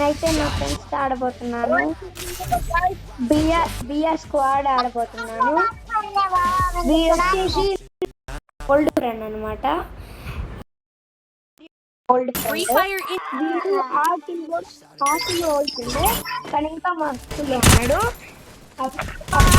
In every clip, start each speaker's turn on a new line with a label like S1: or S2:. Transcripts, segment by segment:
S1: నేనైతే నా ఫ్రెండ్స్ తో ఆడబోతున్నాను. బిఆర్ స్క్వాడ్ ఆడబోతున్నాను. వచ్చేసి ఓల్డ్ ఫ్రెండ్ అనమాట. ఓల్డ్ ఫ్రెండ్ వీడు ఆటిలో ఓల్తుండే కానీ ఇంకా మా స్కూల్లో ఉన్నాడు.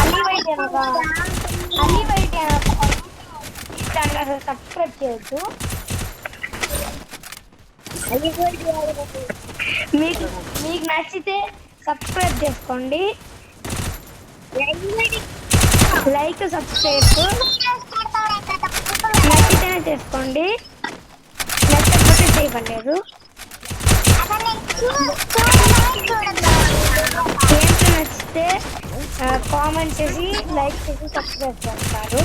S1: అలీ వైట్ అసలు సబ్స్క్రైబ్ చేయొచ్చు. మీకు నచ్చితే సబ్స్క్రైబ్ చేసుకోండి. లైక్ సబ్స్క్రైబ్ నచ్చితేనే చేసుకోండి, నచ్చకపోతే చేయలేదు. ఏంటో నచ్చితే కామెంట్ చేసి లైక్ చేసి సబ్స్క్రైబ్ చేస్తారు.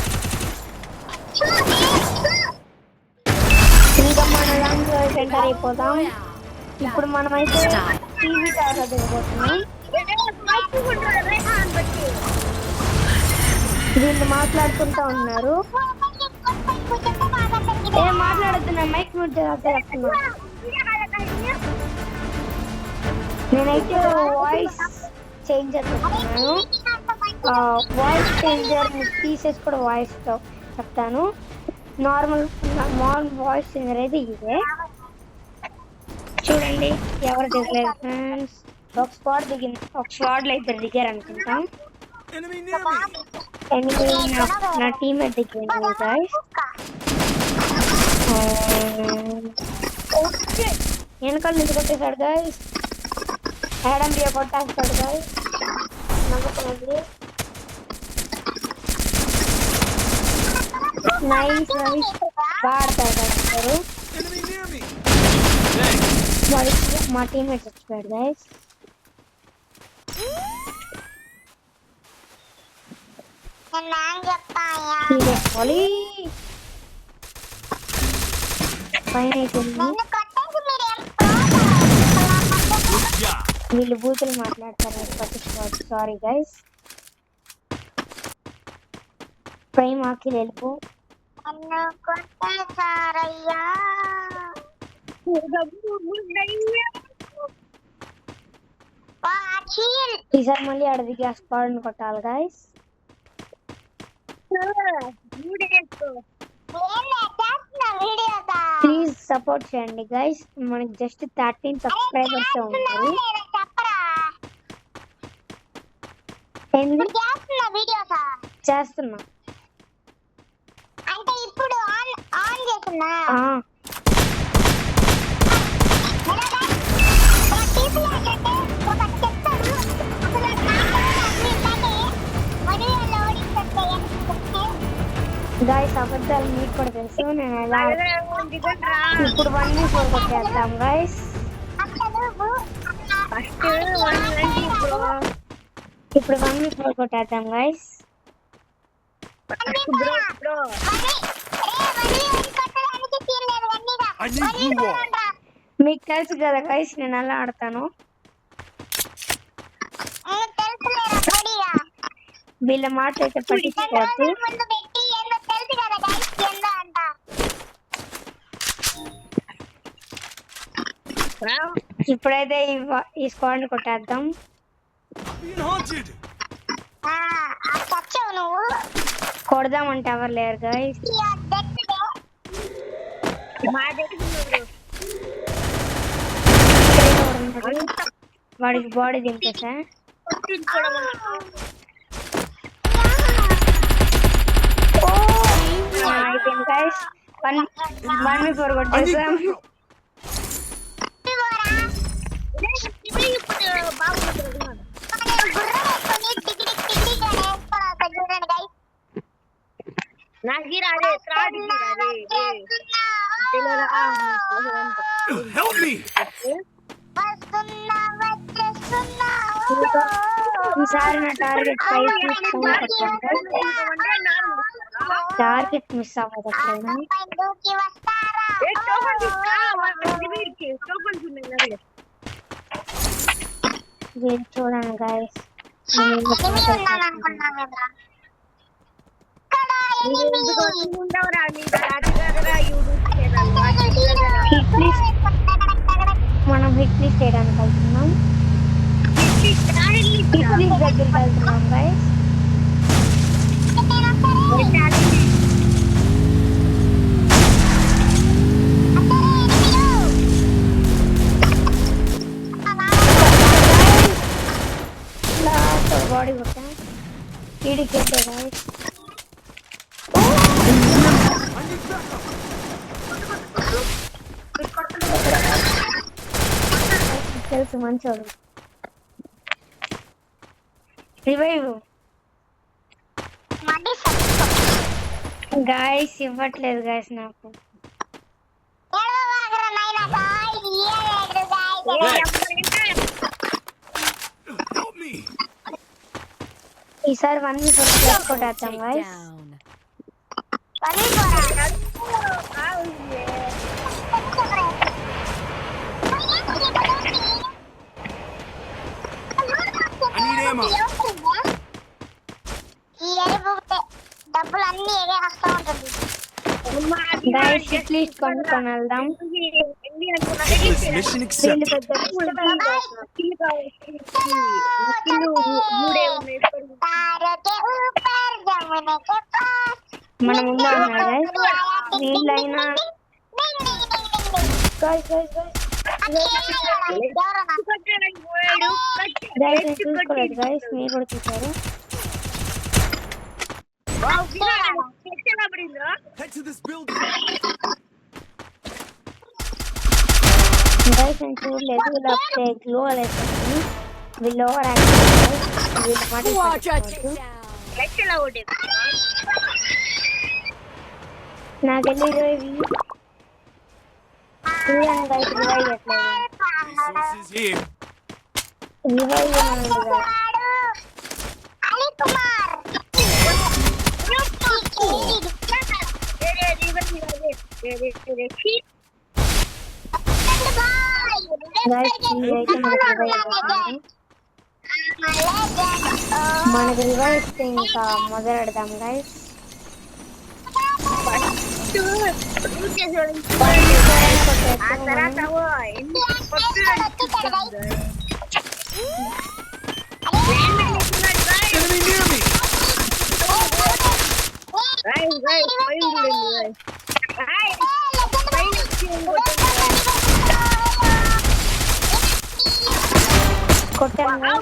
S1: ఇంకా మన దాంట్లో ఎంటర్ అయిపోతాం. ఇప్పుడు మనమైతే టీవీ టార్లో దిగబోతున్నాం. వీళ్ళు మాట్లాడుకుంటూ ఉన్నారు. ఏం మాట్లాడుతున్నా మైక్ మ్యూట్ చేస్తున్నా. నేనైతే వాయిస్ చేంజర్ చెప్తున్నాను. వాయిస్ చేంజర్ తీసేసి కూడా వాయిస్ తో చెప్తాను. నార్మల్ వాయిస్ చేంజర్ అయితే ఇదే. చూడండి ఎవరు దిగలేదు ఫ్రెండ్స్. ఒక స్పాట్ దిగింది, ఒక స్పాట్ లో ఇద్దరు దిగారు అనుకుంటాం. నా టీమేట్ దిగింది గైస్. వెనకాల నుంచి కొట్టేశాడు గైస్. హ్యాడంబియా కొట్టేస్తాడు గైస్. నమ్ముతున్నది నైస్ రవిష్ బాడతాడు. మా టీమేట్ చచ్చిపోయాడు గైస్. వీళ్ళు బూతులు మాట్లాడతారు. Sorry guys. ప్రైమ్ ఆకి వెళ్ళిపో. ఈసారి మళ్ళీ అడవి గ్యాస్ పాడును కొట్టాలి గైస్. ప్లీజ్ సపోర్ట్ చేయండి గైస్. మనకి జస్ట్ 13 సబ్స్క్రైబర్స్ ఉన్నారు. చేస్తున్నా
S2: అంటే ఇప్పుడు ఆన్ చేస్తున్నా.
S1: గైస్ అబద్ధాలు మీకు కూడా తెలుసు. నేను ఎలా ఇప్పుడు 1v4 కొట్టేద్దాం గైస్. ఇప్పుడు 1v4 కొట్టేద్దాం గైస్. మీకు తెలుసు కదా గైస్ నేను ఎలా ఆడతాను. వీళ్ళ మాట అయితే పట్టించుకోవద్దు. ఇప్పుడైతే ఈ స్క్వాడ్ ని కొట్టేద్దాం. కొడదామంటే ఎవరు లేరు గైస్. వాడికి బాడీ దింపేసా. అయిపోయింది గైస్. 1v4 కొట్టేసాం. ఈసారి నా టార్గెట్ టార్గెట్ మిస్ అవ్వదు. చూడండి గైస్. మనం హిట్ లిస్ట్ చేయడానికి వెళ్తున్నాం. హిట్ లిస్ట్ దగ్గరికి వెళ్తున్నాం గైస్. బాడీ కొట్టా ఈడికి గైస్. తెలుసు మంచోడు. రివైవ్ గాయస్ ఇవ్వట్లేదు గాయస్ నాకు. ఈసారి 1v4 కొట్టేద్దాం గాయస్.
S2: డబ్బులు అన్ని ఏదే వస్తూ ఉంటుంది.
S1: గాయస్ హిట్ లిస్ట్ కొనుక్కొని వెళ్దాం. మన ముందు ఉన్నారు గైస్. వీళ్ళైనా చూసుకోలేదు గైస్, మీరు కూడా చూసారు. గైస్ నేను చూడలేదు. వీళ్ళ గ్లో వేసుకుంటుంది. వీళ్ళు ఓవర్ నాకెళ్ళి చూడండి గైస్. రివైవ్ ఎట్లేదు. రివైవ్ మనకి రివైవ్ ఇస్తే ఇంకా మొదలెడదాం గైస్. కొట్టాను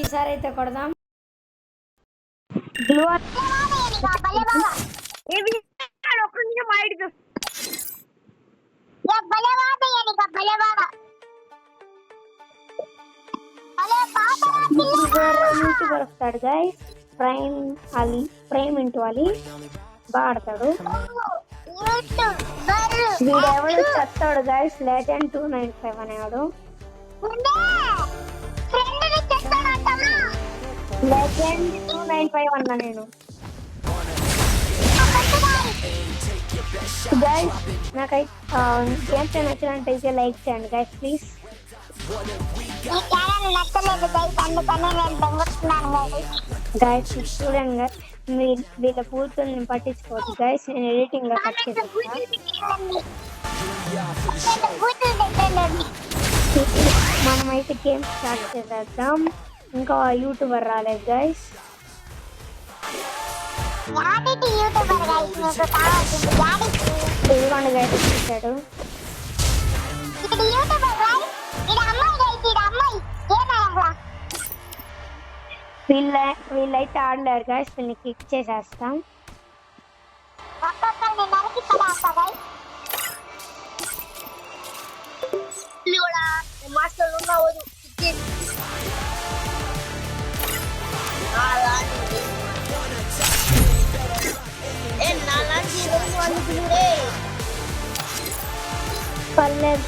S1: ఈసారి అయితే కొడదాం. యూట్యూబర్ వస్తాడు గైస్. ప్రైమ్ ఇంటూ అలీ బాగా ఆడతాడు. వీడెవడు చస్తాడు గైస్. లెజెండ్ 295 అనేవాడు. లెజెండ్ 295 అన్నా నేను. గైస్ నాకైతే గేమ్స్ నచ్చినట్టయితే లైక్ చేయండి గైస్ ప్లీజ్. గైస్ చూడండి గైస్, వీళ్ళ పూర్తుల్ని పట్టించుకోవద్దు గైస్. నేను ఎడిటింగ్ లో కట్ చేస్తాను. మనమైతే గేమ్ స్టార్ట్ చేసేద్దాం. ఇంకా యూట్యూబర్ రాలేదు గైస్. ఇదిగోండి గైస్ వచ్చేసాడు. వీళ్ళైతే ఆడలేరు గైస్. వీళ్ళని కిక్ చేసేస్తాం.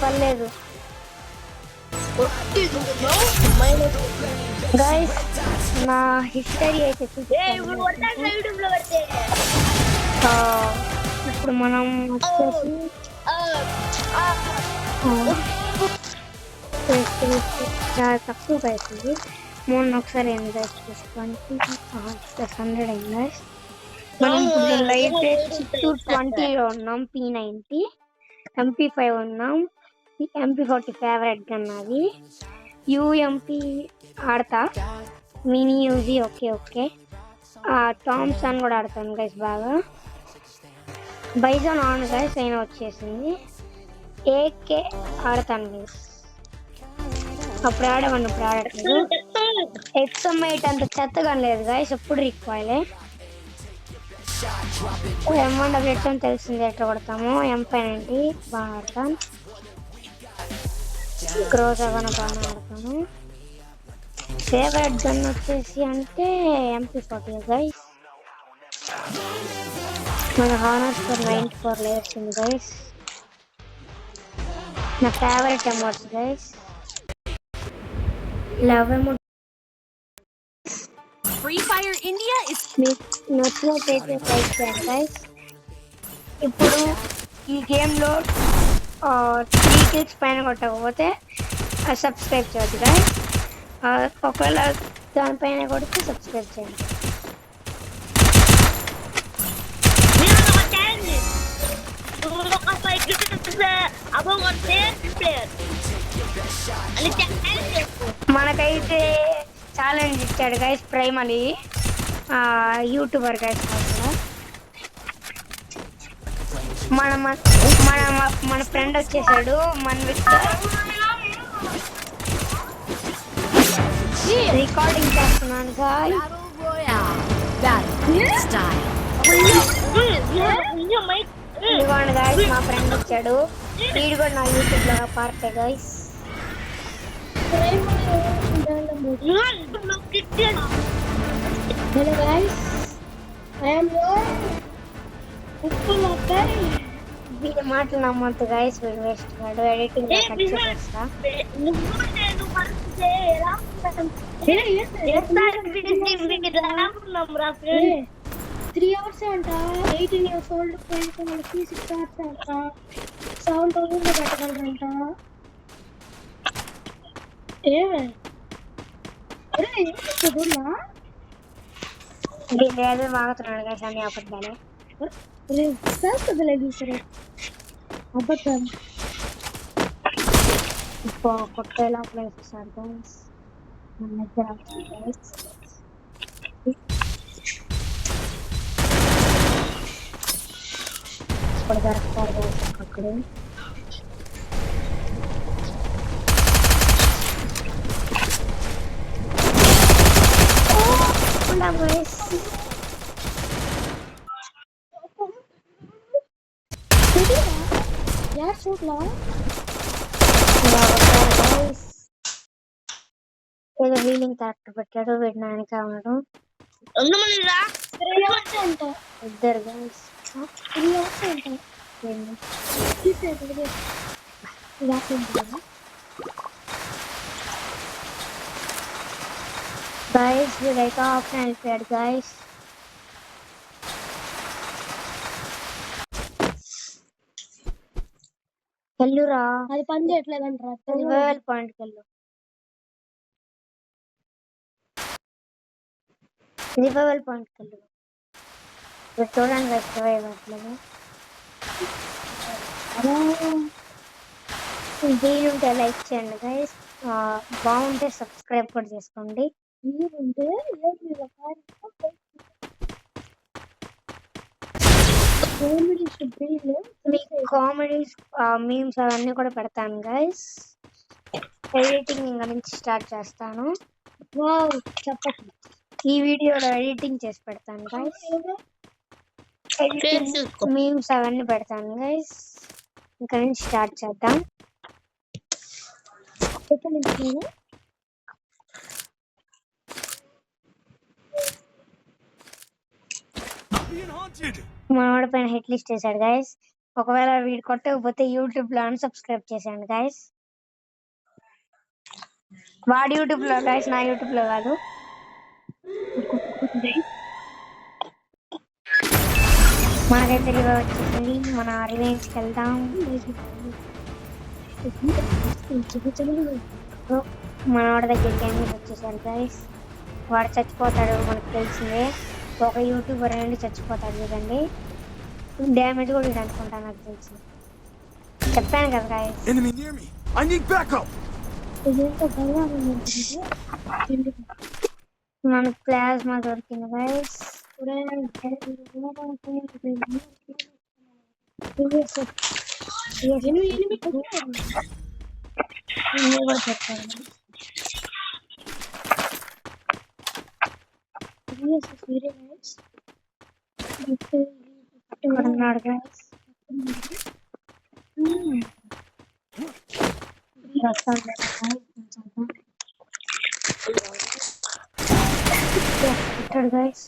S1: పర్లేదు గైస్. నా హిస్టరీ అయితే ఇప్పుడు మనం వచ్చేసి చాలా తక్కువ అవుతుంది. మొన్న ఒకసారి అయింది గైస్, ప్లస్ 20 ప్లస్ 100 అయింది గైస్. మనం ఇప్పుడు లైట్ చిత్తూరు 20లో ఉన్నాం, P90 MP5 ఉన్నాం, MP40 ఫేవరెట్ గన్ అది. UMP ఆడతా, mini Uzi okay okay. Thompson కూడా ఆడతాను గైస్ బాగా. బైజాన్ ఆన్ గైస్ అయినా వచ్చేసింది. AK ఆడతాను గైస్, అప్పుడు ఆడమని ఇప్పుడు ఆడట్లేదు. XM8 అంత చెత్తగా లేదు గైస్, ఎప్పుడు రిక్వైలే. M1 అని తెలిసింది ఎట్లా కొడతాము. MP90 బాగా ఆడతాను, గ్రోజ్ అవన్న బాగా ఆడతాను. ఫేవరెట్ గన్ వచ్చేసి అంటే MP40 గైస్. మన హానర్స్ ఫర్ 94 లేయర్స్ ఉంది గైస్. నా favourite emotes guys. Love emote.
S3: Free Fire India is
S1: మీకు నచ్చినట్లయితే లైక్ చేయండి గైస్. ఇప్పుడు ఈ గేమ్లో 3 kills పైన కొట్టకపోతే సబ్స్క్రైబ్ చేయొద్దు గైస్. ఒకవేళ దానిపైన కొడితే సబ్స్క్రైబ్ చేయండి. మనకైతే ఛాలెంజ్ ఇచ్చాడు గైస్, ప్రైమరీ యూట్యూబర్ గైస్. మన మన మన ఫ్రెండ్ వచ్చేసాడు, మన్విక్. రికార్డింగ్ చేస్తున్నాను గాయ్. ఇదిగోండి గాయస్, మా ఫ్రెండ్ వచ్చాడు, వీడు కూడా నా యూట్యూబ్ లో పార్టే గాయస్. హలో గాయస్, వీడి మాటలు నమ్మొద్దు గాయస్, వీడు వేస్ట్ గాడు. ఎడిటింగ్ కట్ చేస్తా.
S4: 3 hours అంట. 18 years old ఫ్రెండ్స్ మనకి 6 hours అంట. 7,000 పెట్టగలరంట. ఏమే చూడలా
S1: వీళ్ళు ఏదో వాగుతున్నాడు గాయస్, అన్ని అబద్ధాలే.
S4: లేదు సరే అబద్ధం.
S1: ఇప్పుడు కొట్టేలా ప్లేస్ సార్ గాయస్, మన దగ్గర ఇప్పుడు దొరుకుతారు గాయస్ అక్కడే.
S4: యార్ చూడలా
S1: ఏదో హీలింగ్ క్యారెక్టర్ పెట్టాడు, వీడి నాయనక ఉన్నాడు.
S4: 3 hours అంట.
S1: ఇద్దరు గైస్.
S4: 3 hours అంట.
S1: గైస్ వీడైతే ఆప్షన్ వెళ్ళిపోయాడు గైస్. వెళ్లురా,
S4: అది పని చేయట్లేదంటారా?
S1: రివైవల్ పాయింట్కి వెళ్ళు. రివైవల్ పాయింట్కి వెళ్ళు. ఇప్పుడు చూడండి గైస్, రివైవ్ అవ్వట్లేదు. వీలుంటే లైక్ చేయండి గైస్, బాగుంటే సబ్స్క్రైబ్ కూడా చేసుకోండి.
S4: వీలుంటే
S1: కామెడీస్ మీమ్స్ అవన్నీ కూడా పెడతాను గైస్. ఎడిటింగ్ ఇంకా నుంచి స్టార్ట్ చేస్తాను.
S4: వావ్ చెప్పండి.
S1: ఈ వీడియోలో ఎడిటింగ్ చేసి పెడతాను గైస్. మీమ్స్ అవన్నీ పెడతాను గైస్. ఇంకా నుంచి స్టార్ట్ చేద్దాం. మనవాడి పైన హిట్ లిస్ట్ వేసాడు గైస్. ఒకవేళ వీడు కొట్టకపోతే యూట్యూబ్ లో అన్సబ్స్క్రైబ్ చేశాను గైస్. వాడి యూట్యూబ్ లో గైస్, నా యూట్యూబ్ లో కాదు. మనకైతే రివైవ్ వచ్చేసింది, మన రివెంజ్కి వెళ్దాం. మనవాడి దగ్గరికి ఎనిమిది వచ్చేసారు గైస్. వాడు చచ్చిపోతాడు మనకు తెలిసిందే. ఒక యూట్యూబర్ నుండి చచ్చిపోతాడు చూడండి. డ్యామేజ్ కూడా ఇది అనుకుంటా నాకు తెలిసి. చెప్పాను కదా guys.
S3: Enemy near me. I need backup.
S1: మనకు ప్లాస్మా దొరికింది గైస్. ఇక్కడ ఉన్నాడు గైస్. ఇక్కడ గైస్.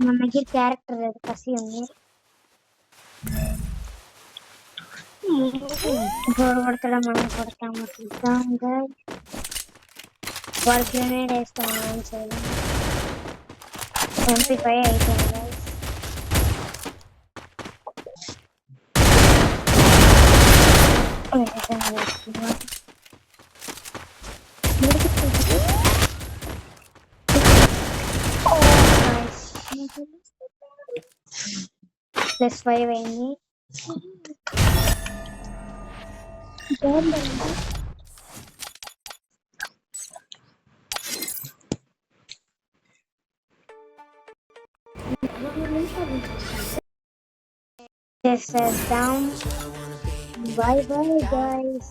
S1: మన దగ్గర క్యారెక్టర్ లేదు, కసి ఉంది. గోడ కొడతాడా మనం కొడతాము చూద్దాం గైస్. వాడు గ్రెనేడ్ వేస్తాము ఏం చేయాలి. 25 అయిపోయింది గైస్. +5 అయింది. This is down. Bye bye guys.